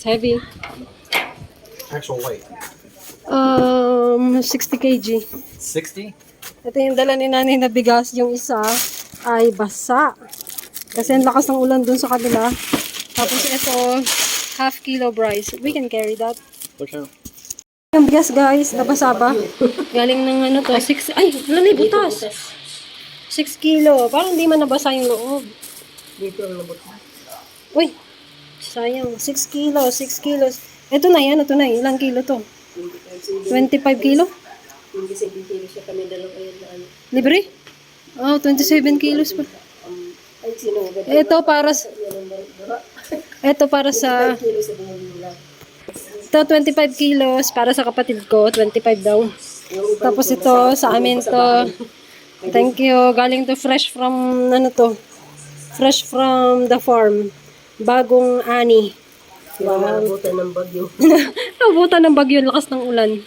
It's heavy. Actual weight. 60 kg. 60? Ito yung dala ni nanay na bigas. Yung isa ay basa. Kasi ang lakas ng ulan dun sa kabila. Tapos ito, half kilo rice. We can carry that. Push out. Yung bigas guys, nabasa ba? Galing ng ano to, 6, ay, wala na butas. 6 kilo. Parang hindi man nabasa yung loob. Dito ang labot na. Uy, sayang. 6 kilos, 6 kilos. Ito na yan, ito na. Ilang kilo to? 25 kilo? 27 kilos siya kami dalawa yun na ano. Libre? Oh, 27 kilos pa. Ay, sinugad. Ito para sa Kilos sa bumulila. ito 25 kilos para sa kapatid ko, 25 daw. Tapos ito sa amin to. Thank you. Galing to fresh from ano to? Fresh from the farm. Bagong ani. Wow. Nalabutan ng bagyo. Abutan ng bagyo, lakas ng ulan.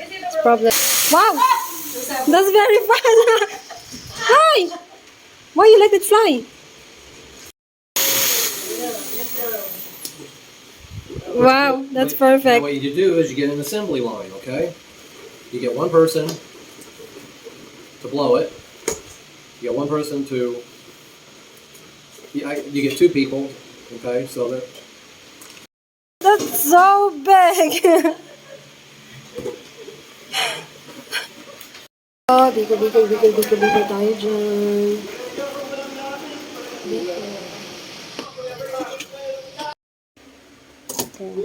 It's problem. Wow! That's very fast! Hi! Why you let it fly? Wow, that's And perfect. what you do is you get an assembly line, okay? You get one person to blow it. You get one person to... You get two people, okay? So that... That's so big! Oh, bigay tayo dyan.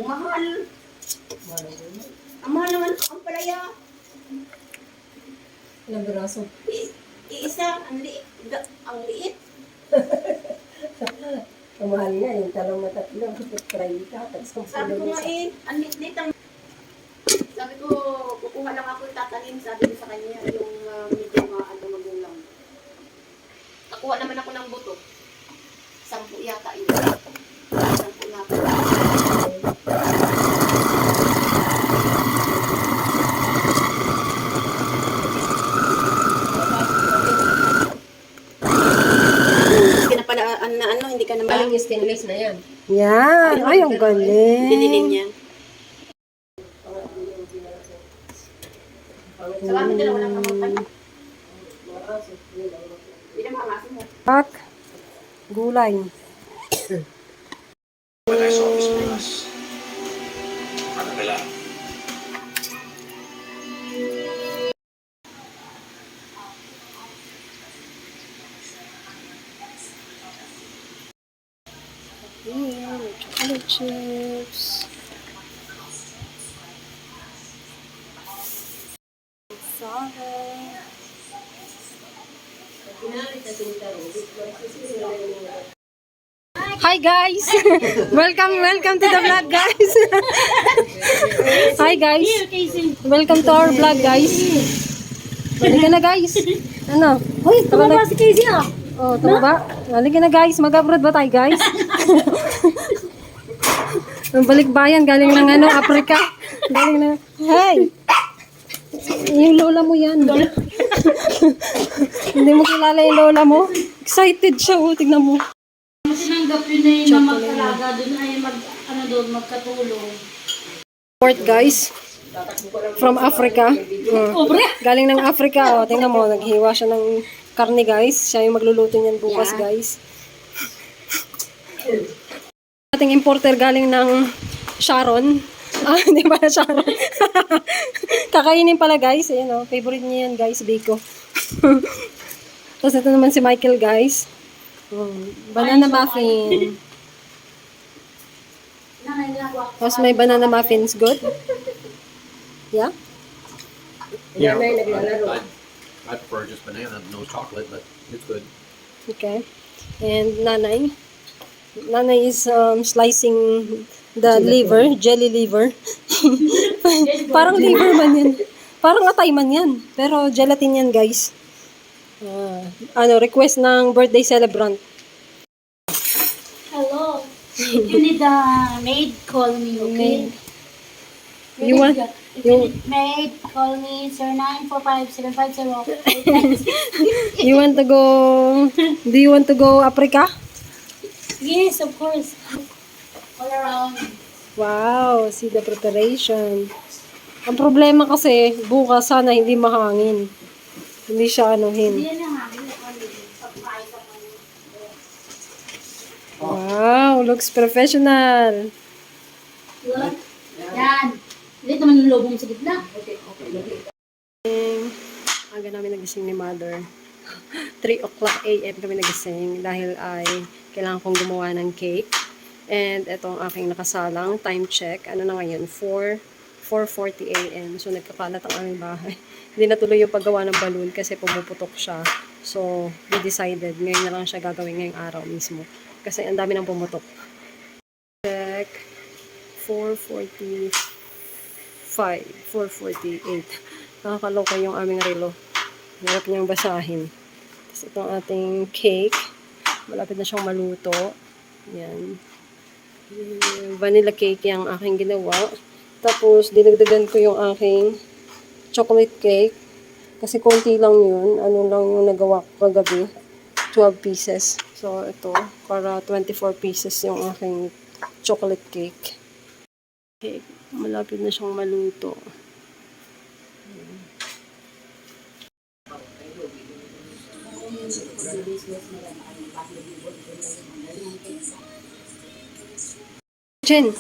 Mahal. Ang mahal naman ang palaya. Ilang biraso? Iisa, ang liit. Ang liit. Ang mahal nga, yung talong na tatlo. Try ka, tapos Sabi ko nga ang liit ang... Sabi ko, kukuha lang ako tatanim. Sabi ko sa kanya, yung medyo magulang. Nakuha naman ako ng buto. 10 yata yun. 10 na ako. Hindi ka na Galing stainless na yan. Yan. Ay, ang galing. dinilin niya. Sa amin dala walang kamutan. Hindi na makamasin mo. Pak. Gulay. When I saw Miss Plus, Annabella, Ayan, chocolate chips. Salad. Hi guys! welcome to the vlog guys! Hi guys! Welcome to our vlog guys! Halika na guys! Ano? Hoy, tumaba si Casey ah! Oh, tama ba? Halika na guys! Mag-abroad ba tayo guys? Ang balikbayan galing ng ano, Africa. Galing na. Hey! Yung lola mo yan. Hindi mo kilala yung lola mo? Excited siya, oh. Tignan mo. Tinanggap yun na yung mag-alaga doon ay magkatulong. Port guys. From Africa. Galing ng Africa, oh. Tingnan mo, naghiwa siya ng karne guys. Siya yung magluluto niyan bukas guys. Ating importer galing ng Sharon. Ah, hindi pala Sharon. Kakainin pala guys. Ayan o, favorite niya yan guys, Biko. Tapos ito naman si Michael guys. Banana muffin. Tapos may banana muffins, good? Yeah? Yeah, I prefer just banana, no chocolate, but it's good. Okay. And nanay. Nanay is slicing the liver, jelly liver. Parang liver man yan. Parang atay man yan. Pero gelatin yan, guys. Request ng birthday celebrant. Hello. If you need a maid, call me, okay? You want, you, Mate, call me 0945-750. you want to go, do you want to go Africa? Yes, of course. All around. Wow, see the preparation. Ang problema kasi, bukas sana hindi mahangin. Hindi siya anuhin. Hindi yan ang hangin. Pagkain ka Wow, looks professional. Yan. Dito naman yung lobong sa gitna. Aga namin nagising ni Mother. 3 o'clock a.m. kami nagising dahil ay kailangan kong gumawa ng cake. And ito ang aking nakasalang time check. Ano na ngayon? 4:40 a.m. So nagkakalat ang aming bahay. Hindi natuloy yung paggawa ng balloon kasi pumuputok siya. So we decided ngayon na lang siya gagawin ngayong araw mismo. Kasi ang dami nang pumutok. Check. 4:45. 4:48. Nakakaloka yung aming relo. Hirap niyang basahin. Tapos itong ating cake. Malapit na siyang maluto. Yan. Vanilla cake yung aking ginawa. Tapos, dinagdagan ko yung aking chocolate cake. Kasi konti lang yun. Ano lang yung nagawa ko kagabi. 12 pieces. So, ito. Para 24 pieces yung aking chocolate cake. Cake. Malapit na siyang maluto. Jen.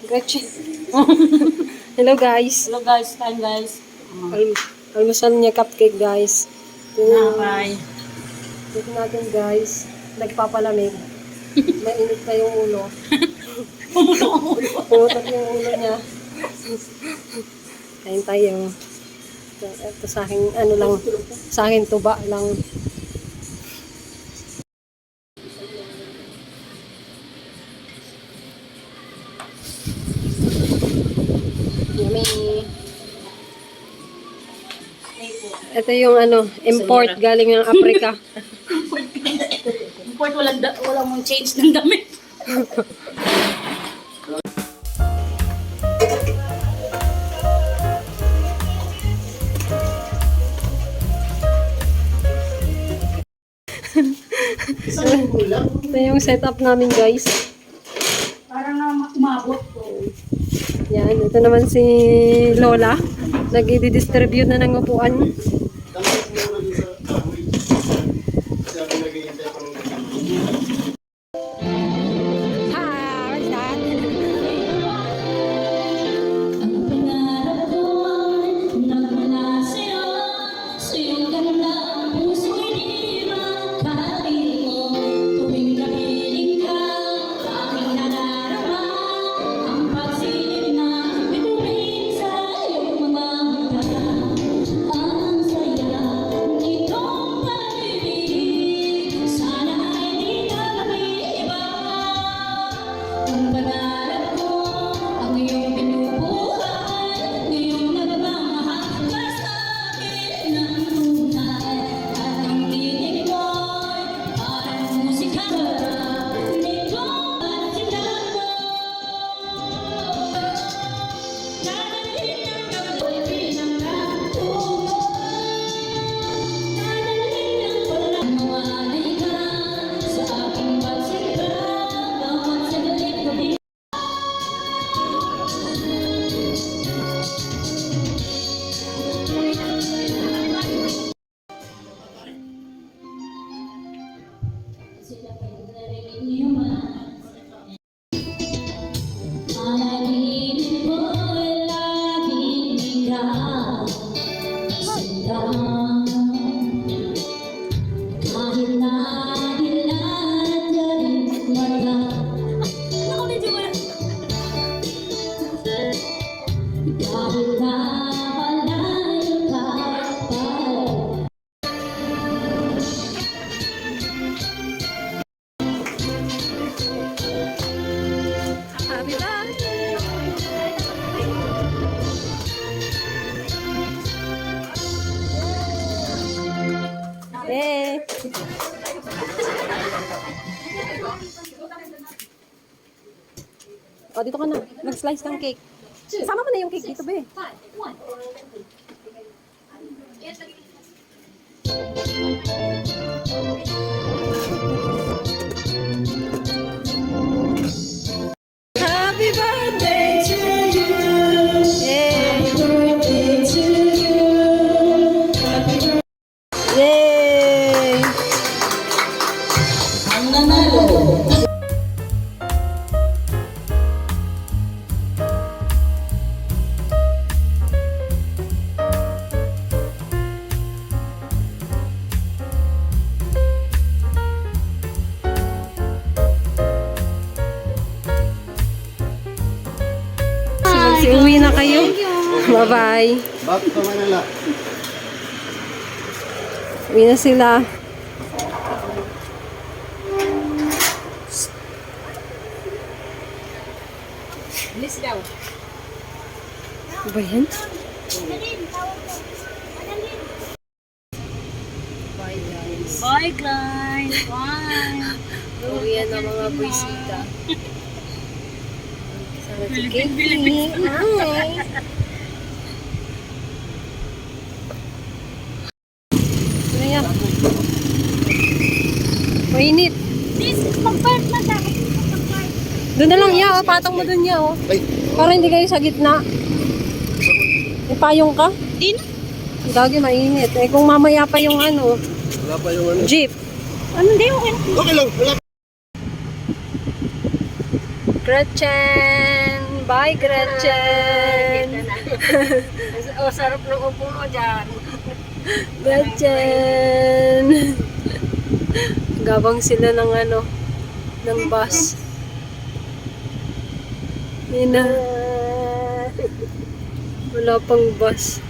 Gretchen. Hello guys. Hello guys, time guys. Almusal niya cupcake guys. Bye. Ito natin guys. Nagpapalamig. Mainit na yung ulo. Pumutok yung ulo niya. Kain tayo. Ito sa akin, ano lang, sa akin tuba lang. Yummy. Ito yung ano, import galing ng Africa. Import, walang mong change ng damit. Ito yung setup namin guys. Para nga umabot ko. Yan, ito naman si Lola. Nag-i-distribute na ng upuan. Eh. O, dito ka na. Nag-slice ng cake. Sama mo na yung cake dito, be. Happy birthday to you. Happy birthday to you. Yay! Ang nanalo. Uwi na kayo. Bye-bye. Back to Manila. Uwi na sila. Bilis daw. Ano ba yan? Bye guys. Bye. Uwi na mga boysita. Sana si Katie. Hi. Ano yan? Mainit. This, mag-park na dapat. Mag-park. Doon na lang ya, oh. Patong mo doon ya, oh. Ay, Para hindi kayo sa gitna. May payong ka? Din. Gagi, mainit. Eh, kung mamaya pa yung ano, wala pa yung ano. jeep. Ano, di okay. Okay lang, wala. Gretchen! Bye, Gretchen! O, sarap ng upo mo dyan. Gretchen! Gabang sila ng ano, ng bus. Yun na. Wala pang bus.